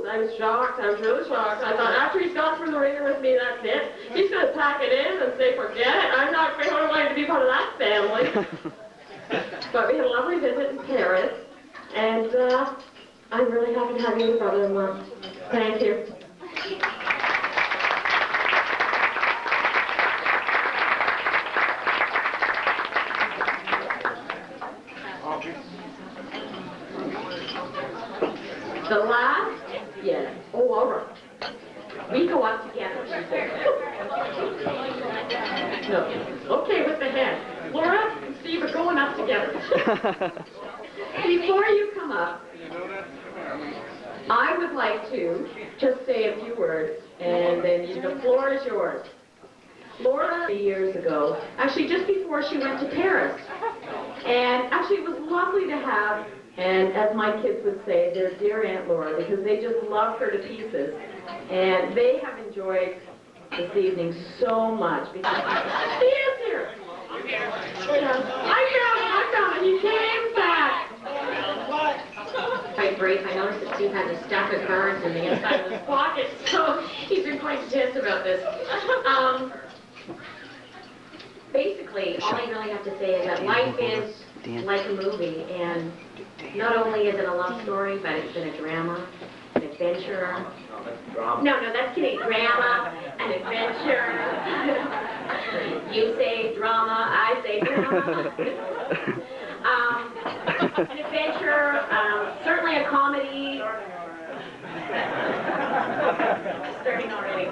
I was shocked. I was really shocked. I thought after he's gone through the ringer with me, that's it. He's going to pack it in and say, forget it. I'm not going to be part of that family. But we had a lovely visit in Paris, and I'm really happy to have you as brother-in-law. Thank you. The last? Yes. Oh, all right. We go up together. No. Okay, with the hand. Laura and Steve are going up together. Before you come up, I would like to just say a few words, and then the floor is yours. Laura, 3 years ago, actually just before she went to Paris, and actually it was lovely to have, and as my kids would say, their dear Aunt Laura, because they just love her to pieces, and they have enjoyed this evening so much, because he is here. I found him, he came back. Quite brief, I noticed that Steve has a stack of cards in the inside of his pocket, so he's been quite tense about this. Basically, all I really have to say is that life is like a movie, and not only is it a love story, but it's been a drama, an adventure. No, that's kidding. Drama, an adventure. You say drama, I say drama. An adventure, certainly a comedy. Starting already.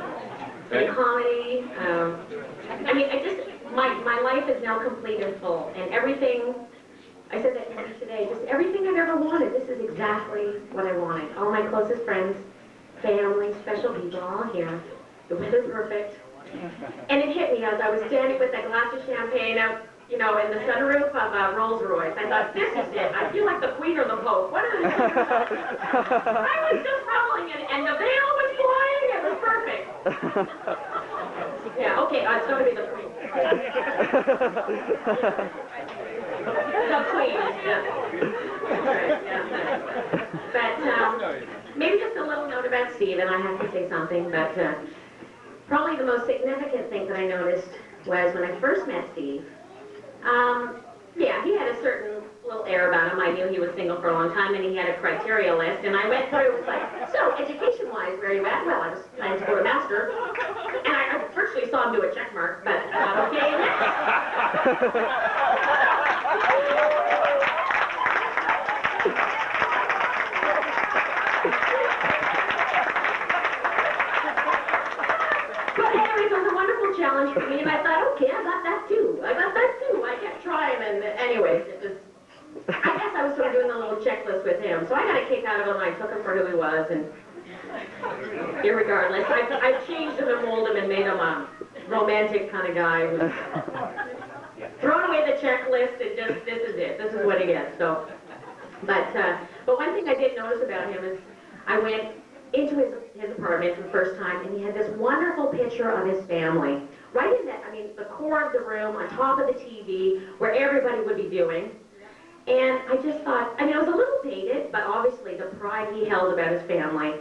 A comedy. I mean, my life is now complete and full, and everything, I said that to you today, just everything I've ever wanted, this is exactly what I wanted. All my closest friends, family, special people, all here. The weather's perfect. And it hit me as I was standing with that glass of champagne out, you know, in the sunroof of a Rolls Royce. I thought, this is it. I feel like the Queen or the Pope. What are the I was just rolling, and the veil was flying. It was perfect. Yeah, okay, it's going to be the Queen. The Queen, yeah. Right, yeah. But maybe just a little note about Steve, and I have to say something, but probably the most significant thing that I noticed was when I first met Steve. Yeah, he had a certain little air about him. I knew he was single for a long time, and he had a criteria list, and I went through, it was like, so, education-wise, where are you at? Well, I was planning to go to master, and I virtually saw him do a check mark, but, okay, next. But anyways, it was a wonderful challenge for me, and I thought, okay, I got that too. I kept trying, and anyways, it was, I guess I was sort of doing a little checklist with him. So I got a kick out of him. I took him for who he was, and irregardless, I changed him and molded him and made him a romantic kind of guy who's thrown away the checklist and just, this is it. This is what he gets. So, but one thing I did notice about him is I went into his apartment for the first time, and he had this wonderful picture of his family. Right in that, I mean, the core of the room, on top of the TV, where everybody would be viewing. And I just thought, I mean, it was a little dated, but obviously the pride he held about his family.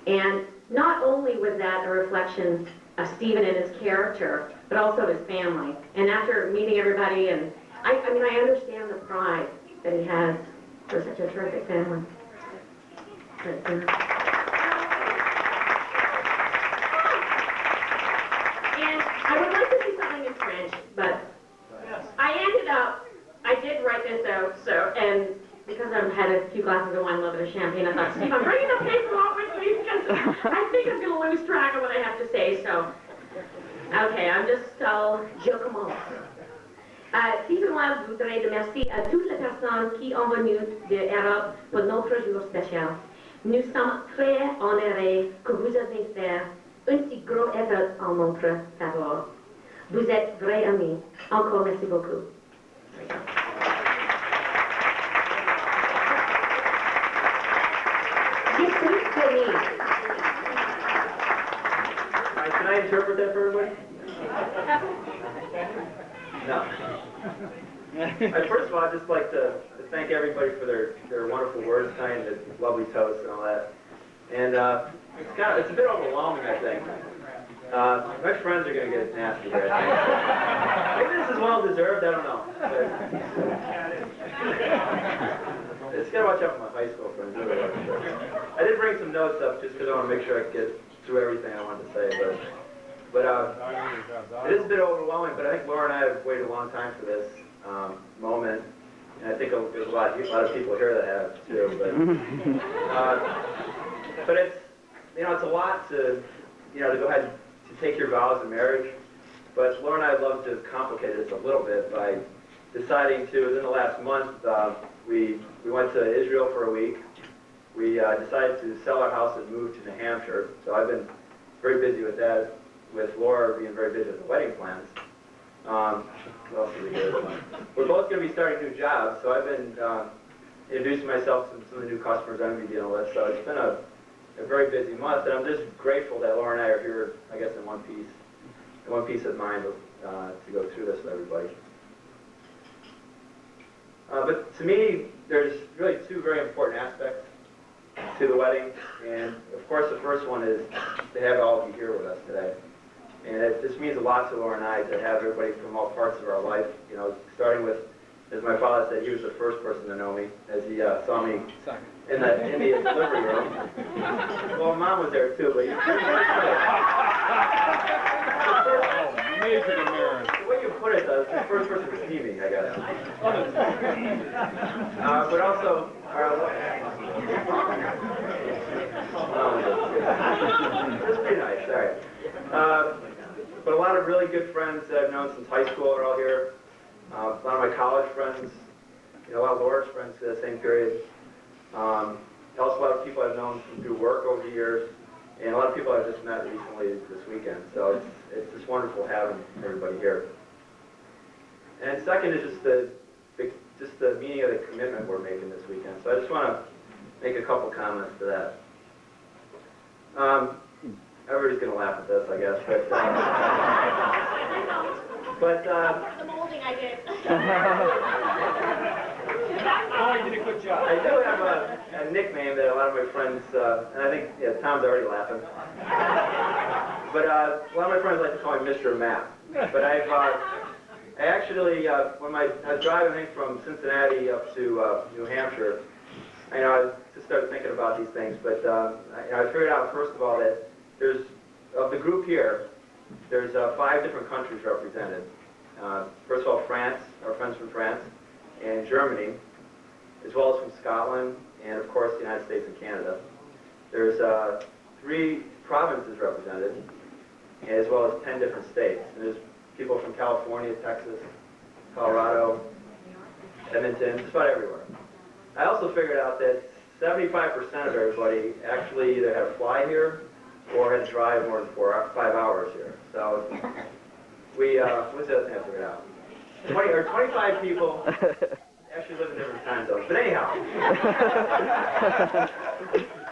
And not only was that a reflection of Stephen and his character, but also his family. And after meeting everybody, and I mean, I understand the pride that he has for such a terrific family. But, I would like to see something in French, but I did write this out, so, and because I've had a few glasses of wine, a little bit of champagne, I thought, Steve, I'm bringing the paper out with me because I think I'm going to lose track of what I have to say, so, okay, je commence. Stephen Wild voudrait remercier à toutes les personnes qui ont venu d'Europe pour notre jour spécial. Nous sommes très honorés que vous ayez fait un si gros effort en notre faveur. Vous êtes vrais amis. Encore merci beaucoup. Can I interpret that for everybody? No. First of all, I'd just like to thank everybody for their wonderful words tonight and the lovely toast and all that. And it's a bit overwhelming, I think. My friends are going to get nasty here, I think. Maybe this is well deserved, I don't know. But it's got to watch out for my high school friends. I did bring some notes up just because I want to make sure I can get through everything I wanted to say. But it is a bit overwhelming, but I think Laura and I have waited a long time for this moment. And I think there's a lot of people here that have too. But it's, it's a lot to, to go ahead to take your vows in marriage. But Laura and I would love to complicate this a little bit by deciding to, within the last month, we went to Israel for a week. We decided to sell our house and move to New Hampshire. So I've been very busy with that, with Laura being very busy with the wedding plans. What else did we do? We're both going to be starting new jobs, so I've been introducing myself to some of the new customers I'm going to be dealing with. So it's been a very busy month, and I'm just grateful that Laura and I are here, I guess, in one piece of mind to go through this with everybody. But to me, there's really two very important aspects to the wedding, and of course the first one is to have all of you here with us today. And it just means a lot to Laura and I to have everybody from all parts of our life, starting with, as my father said, he was the first person to know me, as he saw me in the delivery room. Well, Mom was there too, but amazing American. The way you put it, the first person to see me, I guess. But also, that's pretty nice, all right. But a lot of really good friends that I've known since high school are all here. A lot of my college friends, a lot of Laura's friends for that same period. Also a lot of people I've known through work over the years, and a lot of people I've just met recently this weekend. So it's just wonderful having everybody here. And second is just the meaning of the commitment we're making this weekend. So I just want to make a couple comments to that. Everybody's going to laugh at this, I guess. The molding I did. Oh, you did a good job. I do have a nickname that a lot of my friends, and I think Tom's already laughing. But a lot of my friends like to call me Mr. Map. But I actually, when I was driving from Cincinnati up to New Hampshire, I just started thinking about these things. But I figured out, first of all, that of the group here, there's 5 different countries represented. First of all, France, our friends from France, and Germany, as well as from Scotland, and of course the United States and Canada. There's 3 provinces represented, as well as 10 different states. And there's people from California, Texas, Colorado, Edmonton, just about everywhere. I also figured out that 75% of everybody actually either had to fly here or had to drive more than 5 hours here. So what's the other thing I figured out? 25 people actually live in different time zones. But anyhow.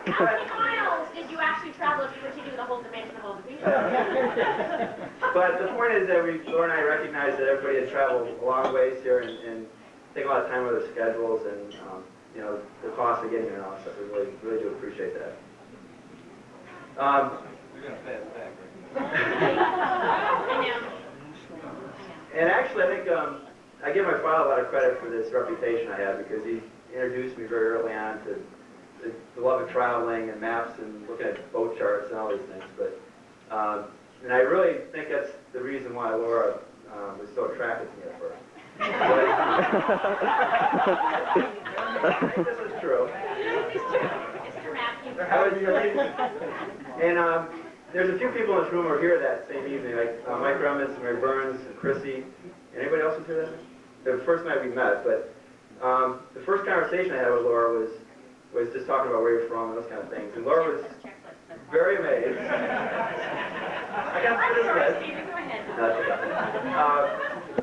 How many miles did you actually travel to do the whole dimension of all the people? But the point is that Laura and I recognize that everybody has traveled a long ways here and take a lot of time with their schedules and the cost of getting here and all that stuff. We really do appreciate that. You're going to pay us back, right? And actually, I think I give my father a lot of credit for this reputation I have because he introduced me very early on to the love of traveling and maps and looking at boat charts and all these things. But and I really think that's the reason why Laura was so attracted to me at first. I think this is true. Mr. Matthews. And there's a few people in this room who were here that same evening, like Mike Rummis, Mary Burns, and Chrissy. Anybody else was here that night? The first night we met, but the first conversation I had with Laura was just talking about where you're from and those kind of things. And Laura was very amazed. I got to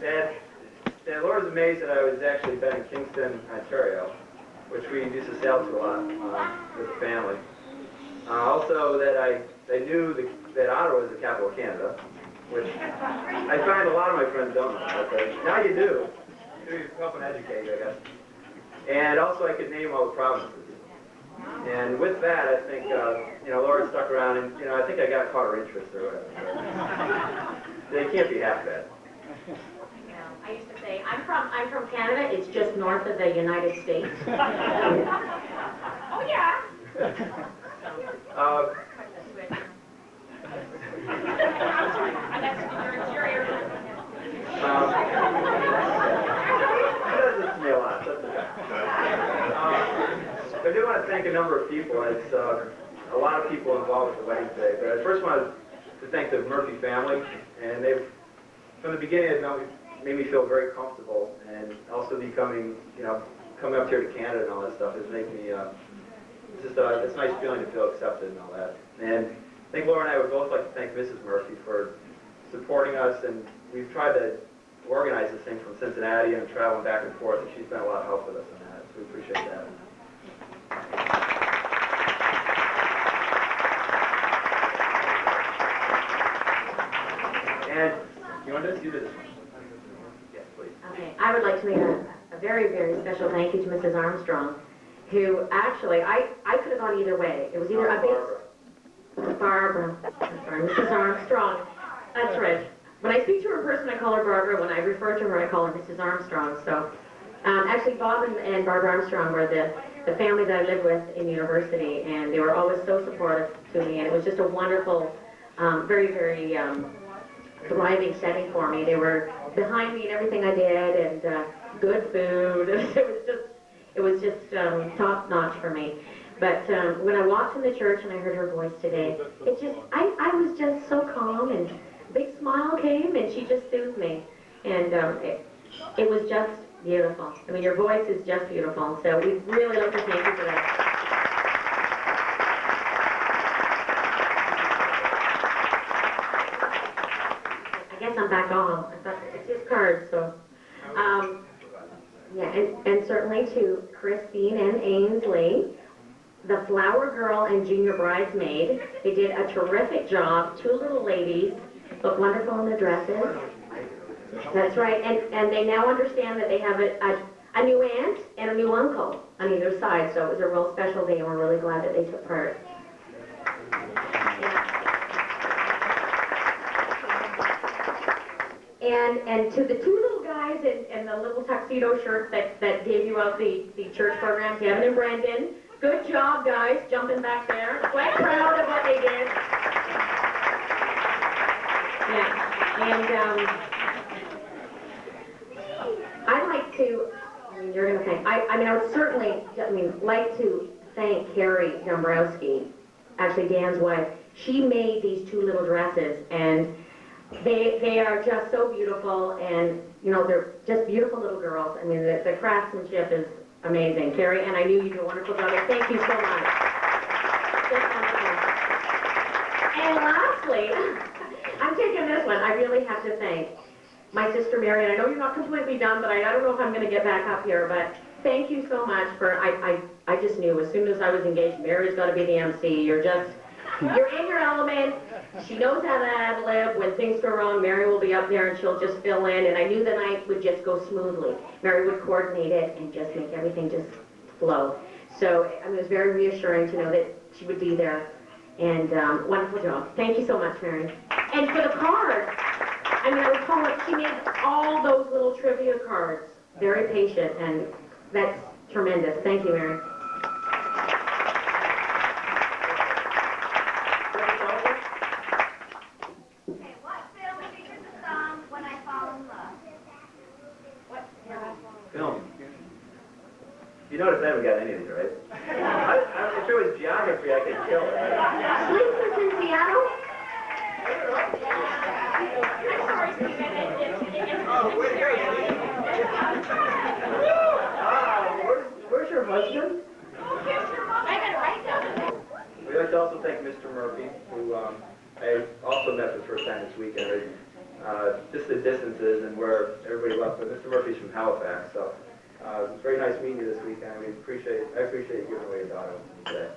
this. And Laura was amazed that I was actually been in Kingston, Ontario, which we used to sail to a lot with the family. Also that I knew that Ottawa is the capital of Canada, which I find a lot of my friends don't know. But now you do. You help and educate you, I guess. And also I could name all the provinces. And with that, I think, Laura stuck around, and, I think I got caught her interest or whatever. They can't be half bad. I used to say, I'm from Canada, it's just north of the United States. Oh, yeah. I do want to thank a number of people. It's a lot of people involved with the wedding today. But I first wanted to thank the Murphy family, and they've, from the beginning, it made me feel very comfortable, and also coming up here to Canada and all that stuff has made me, it's a nice feeling to feel accepted and all that. And I think Laura and I would both like to thank Mrs. Murphy for supporting us, and we've tried to organize this thing from Cincinnati and traveling back and forth, and she's been a lot of help with us on that, so we appreciate that. And you want to do this one? Yes, please. Okay, I would like to make a very, very special thank you to Mrs. Armstrong, who actually, I could have gone either way. It was either Barbara. I'm sorry, Mrs. Armstrong. That's right. When I speak to her in person, I call her Barbara. When I refer to her, I call her Mrs. Armstrong. So, actually, Bob and Barbara Armstrong were the family that I lived with in university, and they were always so supportive to me, and it was just a wonderful, very, very thriving setting for me. They were behind me in everything I did, and good food. It was just top notch for me. But when I walked in the church and I heard her voice today, I was just so calm, and a big smile came, and she just soothed me. And it was just beautiful. I mean, your voice is just beautiful. So we really like to thank you for that. I guess I'm back on. I thought it's his card, so. Yeah, and certainly to Christine and Ainsley, the flower girl and junior bridesmaid. They did a terrific job. Two little ladies look wonderful in their dresses. That's right, and they now understand that they have a new aunt and a new uncle on either side, so it was a real special day, and we're really glad that they took part. And to the two little guys in the little tuxedo shirts that gave you out the church program, Kevin and Brendan, good job, guys, jumping back there. Quite proud of what they did. Yeah, and I'd like to, you're going to thank, I would certainly, like to thank Carrie Dombrowski, actually Dan's wife. She made these two little dresses, and they are just so beautiful, and, they're just beautiful little girls. I mean, the craftsmanship is amazing. Carrie, and I knew you did a wonderful job. Thank you so much. Just wonderful. And lastly, I'm taking this one. I really have to thank my sister Mary, and I know you're not completely done, but I don't know if I'm going to get back up here, but thank you so much for, I just knew as soon as I was engaged, Mary's got to be the MC. You're in your element. She knows how to ad-lib. When things go wrong, Mary will be up there and she'll just fill in, and I knew the night would just go smoothly. Mary would coordinate it and just make everything just flow. So it was very reassuring to know that she would be there, and wonderful job. Thank you so much, Mary. And for the cards, I was told she made all those little trivia cards. Very patient, and that's tremendous. Thank you, Mary. Film. You notice I haven't got any of these, right? If it was geography, I could kill it. Sleepless in Seattle? Where's your husband? We'd like to also thank Mr. Murphy, who I also met for the first time this weekend. Just the distances and where everybody left, but Mr. Murphy's from Halifax, so it's very nice meeting you this weekend. I appreciate you giving away your daughter today.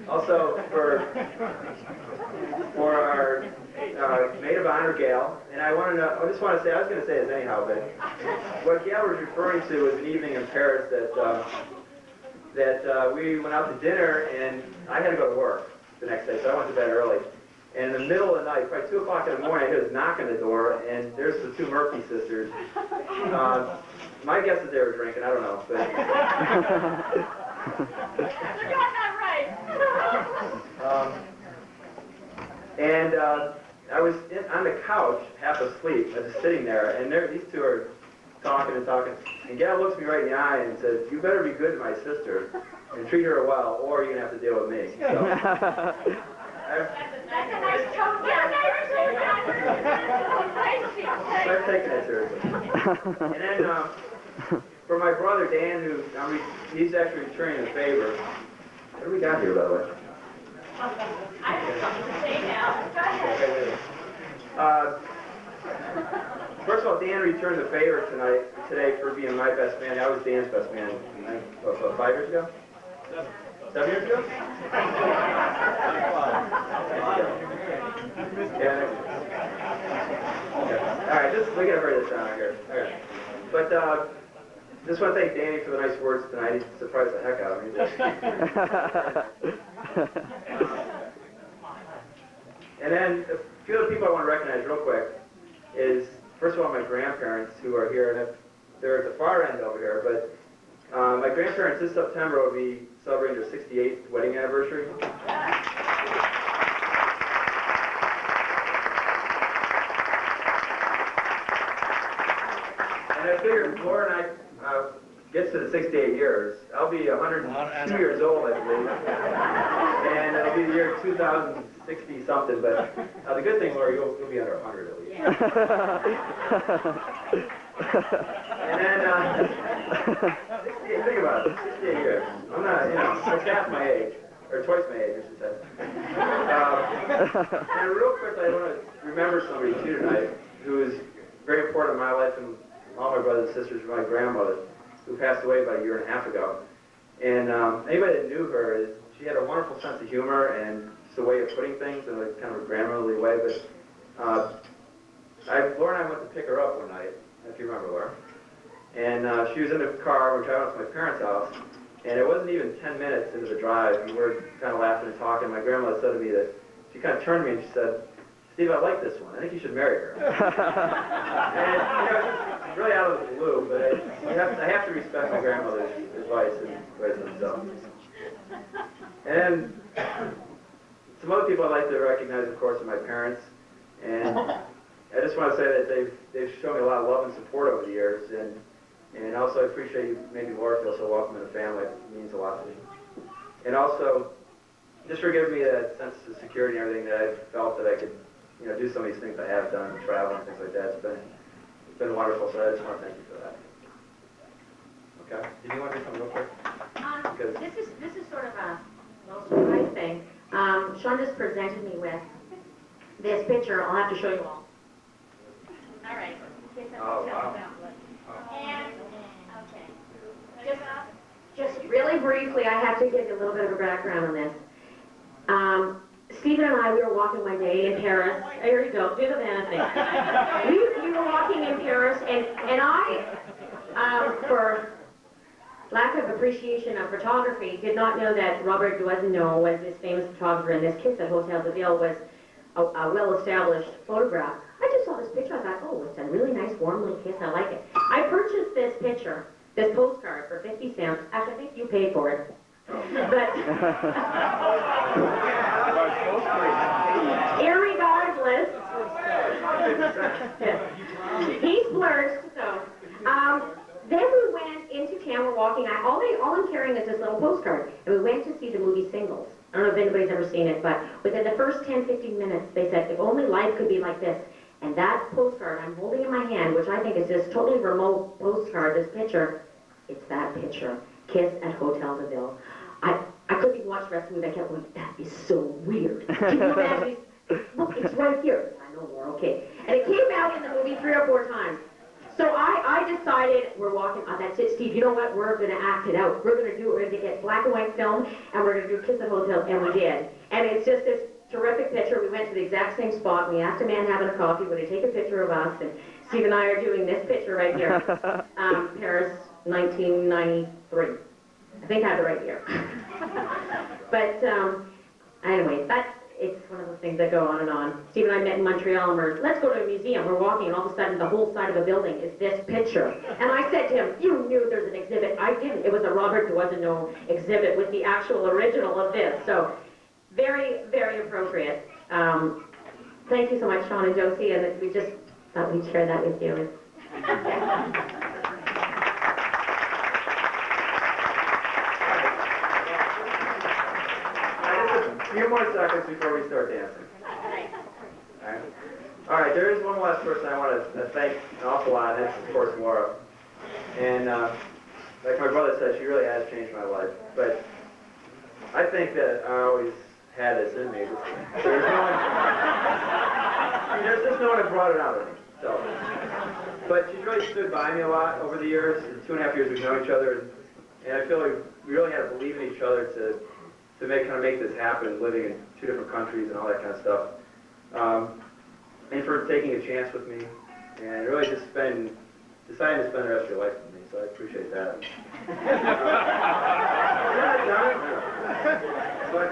Also, for our maid of honor, Gail, and I was going to say this anyhow, but what Gail was referring to was an evening in Paris that that we went out to dinner, and I had to go to work the next day, so I went to bed early. And in the middle of the night, probably 2 o'clock in the morning, I hear this knock on the door, and there's the 2 Murphy sisters. My guess is they were drinking, I don't know. But You got that right. I was on the couch, half asleep, I was just sitting there, and these 2 are talking and talking. And Gal looks me right in the eye and says, "You better be good to my sister and treat her well, or you're going to have to deal with me." So, That's a nice tone. Yeah, I've taken it seriously. And then for my brother Dan, he's actually returning a favor. What do we got here, by the way? I have something to say now. Go ahead. First of all, Dan returned the favor today for being my best man. I was Dan's best man, what, 5 years ago? 7 years ago? Yeah. All right, we gotta hurry this down here. Okay. But just want to thank Danny for the nice words tonight. He surprised the heck out of me. And then a few other people I want to recognize real quick is, first of all, my grandparents who are here, and they're at the far end over here, but my grandparents this September will be celebrating their 68th wedding anniversary. And I figured Laura and I gets to the 68 years, I'll be 102 years old, I believe. And it'll be the year 2060 something, but the good thing, Laura, you'll be under 100 at least. And then, think about it, 68 years. I'm not, it's half my age, or twice my age, I should say. And real quickly, I want to remember somebody too tonight who is very important in my life and all my brothers and sisters, my grandmother, who passed away about 1.5 years ago. And anybody that knew her, she had a wonderful sense of humor and just a way of putting things in a kind of a grandmotherly way. But Laura and I went to pick her up one night, if you remember, Laura. And she was in the car, we were driving up to my parents' house, and it wasn't even 10 minutes into the drive, and we were kind of laughing and talking. My grandmother said to me that, she kind of turned to me and she said, "Steve, I like this one. I think you should marry her." And, it's really out of the blue, but I have to respect my grandmother's advice and wisdom. So. And some other people I'd like to recognize, of course, are my parents. And I just want to say that they've shown me a lot of love and support over the years. And also I appreciate you making Laura feel so welcome in the family. It means a lot to me. And also, just for giving me that sense of security and everything that I've felt that I could, do some of these things I have done, travel and things like that. It's been wonderful, so I just want to thank you for that. Okay. Did you want to do something real quick? This is sort of a little surprise thing. Sean just presented me with this picture. I'll have to show you all. All right. Oh, wow. And, okay. Just really briefly, I have to give you a little bit of a background on this. Stephen and I, we were walking one day in Paris. Here you go, do the man thing. We were walking in Paris, and I, for lack of appreciation of photography, did not know that Robert Doisneau was this famous photographer, and this kiss at Hotel de Ville was a well-established photograph. I just saw this picture, I thought, oh, it's a really nice warm little kiss, I like it. I purchased this picture, this postcard, for 50 cents. Actually, I think you paid for it. But irregardless, he splurged, so. Then we went into town, we're walking, all I'm carrying is this little postcard, and we went to see the movie Singles. I don't know if anybody's ever seen it, but within the first 10-15 minutes, they said, if only life could be like this. And that postcard I'm holding in my hand, which I think is this totally remote postcard, this picture, it's that picture, Kiss at Hotel de Ville. I couldn't even watch the rest of the movie. I kept going, that is so weird. Can you imagine? Look, it's right here. I know more, okay. And it came out in the movie 3 or 4 times. So I decided, we're walking, that's it, Steve, you know what, we're going to act it out. We're going to get black and white film, and we're going to do Kiss at Hotel, and we did. And it's just this terrific picture. We went to the exact same spot, and we asked a man having a coffee, would he take a picture of us, and Steve and I are doing this picture right here. Paris, 1993. think I have the right year. But anyway, it's one of those things that go on and on. Steve and I met in Montreal, and let's go to a museum. We're walking, and all of a sudden, the whole side of a building is this picture. And I said to him, you knew there's an exhibit. I didn't. It was a Robert Doisneau exhibit with the actual original of this. So very, very appropriate. Thank you so much, Sean and Josie, and we just thought we'd share that with you. A few more seconds before we start dancing. All right, there is one last person I want to thank an awful lot, and that's, of course, Laura. And like my brother said, she really has changed my life. But I think that I always had this in me. There's just no one that brought it out of me. So, but she's really stood by me a lot over the years. The 2.5 years we've known each other, and I feel like we really had to believe in each other to make this happen, living in 2 different countries and all that kind of stuff. And for taking a chance with me, and really just deciding to spend the rest of your life with me, so I appreciate that. But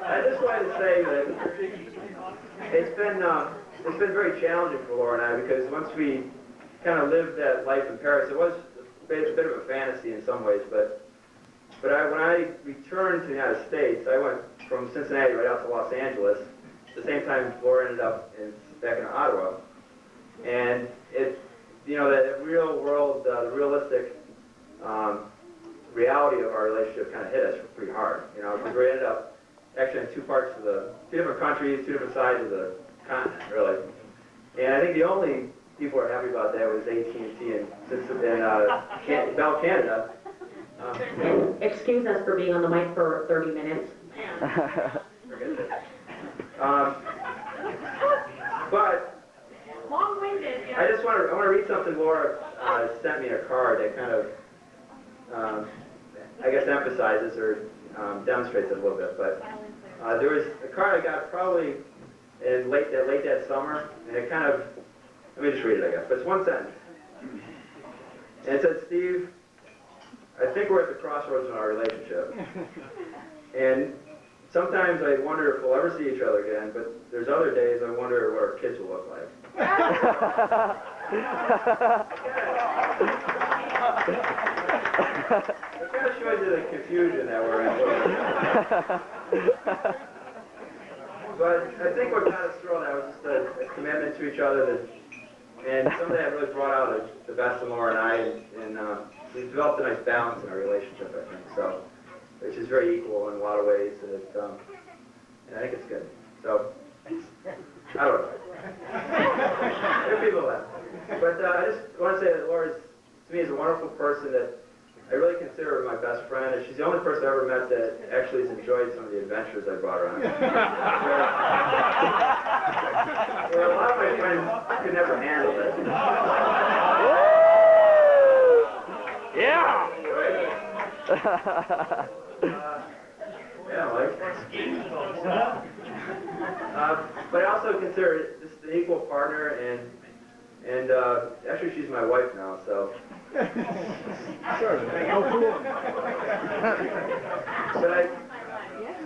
I just wanted to say that it's been very challenging for Laura and I, because once we kind of lived that life in Paris, it was a bit of a fantasy in some ways, but when I returned to the United States, I went from Cincinnati right out to Los Angeles. At the same time, Laura ended up back in Ottawa, and that real world, the realistic reality of our relationship kind of hit us pretty hard. Because we ended up actually in 2 different countries, 2 different sides of the continent, really. And I think the only people who were happy about that was AT&T and Bell Canada. Excuse us for being on the mic for 30 minutes. But long-winded. Yeah. I want to read something Laura sent me in a card that kind of, I guess, emphasizes or demonstrates it a little bit. But there was a card I got probably in late that summer, and it kind of, let me just read it, I guess. But it's 1 sentence. And it said, Steve, I think we're at the crossroads in our relationship. And sometimes I wonder if we'll ever see each other again, but there's other days I wonder what our kids will look like. It kind of shows you the confusion that we're in. But I think what got us through all that was just a commitment to each other, and something that really brought out the best of Laura and I, and we've developed a nice balance in our relationship, I think, so, which is very equal in a lot of ways, and I think it's good. So, I don't know. There are people left. But I just want to say that Laura, to me, is a wonderful person that I really consider her my best friend, and she's the only person I've ever met that actually has enjoyed some of the adventures I brought her on. Where a lot of my friends could never handle it. Yeah! Yeah, Mike. But I also consider her just an equal partner, and actually she's my wife now, so. Sure.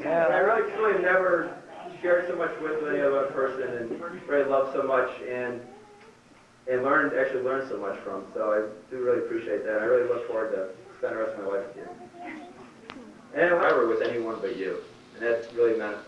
But I really truly never shared so much with any other person, and really loved so much, and actually learned so much from. So I do really appreciate that. I really look forward to spending the rest of my life with you. And never with anyone but you. And that really meant